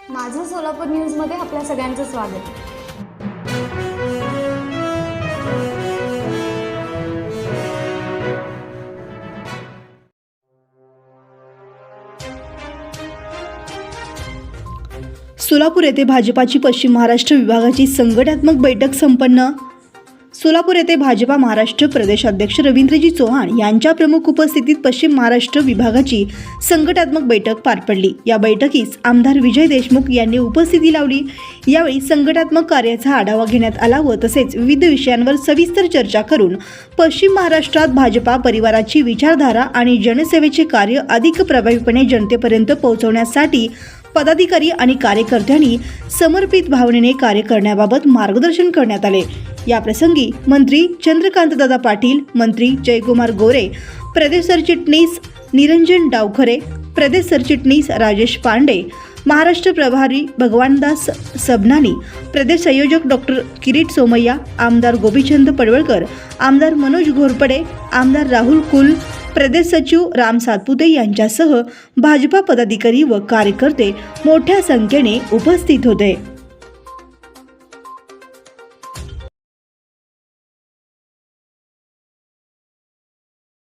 माझं सोलापूर न्यूजमध्ये आपल्या सगळ्यांचं स्वागत. सोलापूर येथे भाजपाची पश्चिम महाराष्ट्र विभागाची संघटनात्मक बैठक संपन्न. सोलापूर येथे भाजपा महाराष्ट्र प्रदेश अध्यक्ष रवींद्रजी चव्हाण यांच्या प्रमुख उपस्थितीत पश्चिम महाराष्ट्र विभागाची संघटनात्मक बैठक पार पडली. या बैठकीस आमदार विजय देशमुख यांनी उपस्थिती लावली. यावेळी संघटनात्मक कार्याचा आढावा घेण्यात आला व तसेच विविध विषयांवर सविस्तर चर्चा करून पश्चिम महाराष्ट्रात भाजपा परिवाराची विचारधारा आणि जनसेवेचे कार्य अधिक प्रभावीपणे जनतेपर्यंत पोहोचवण्यासाठी पदाधिकारी आणि कार्यकर्त्यांनी समर्पित भावनेने कार्य करण्याबाबत मार्गदर्शन करण्यात आले. या प्रसंगी मंत्री चंद्रकांतदादा पाटील, मंत्री जयकुमार गोरे, प्रदेश सरचिटणीस निरंजन डावखरे, प्रदेश सरचिटणीस राजेश पांडे, महाराष्ट्र प्रभारी भगवानदास सबनानी, प्रदेश संयोजक डॉक्टर किरीट सोमय्या, आमदार गोपीचंद पडवळकर, आमदार मनोज घोरपडे, आमदार राहुल कुल, प्रदेश सचिव राम सातपुते यांच्यासह भाजपा पदाधिकारी व कार्यकर्ते मोठ्या संख्येने उपस्थित होते.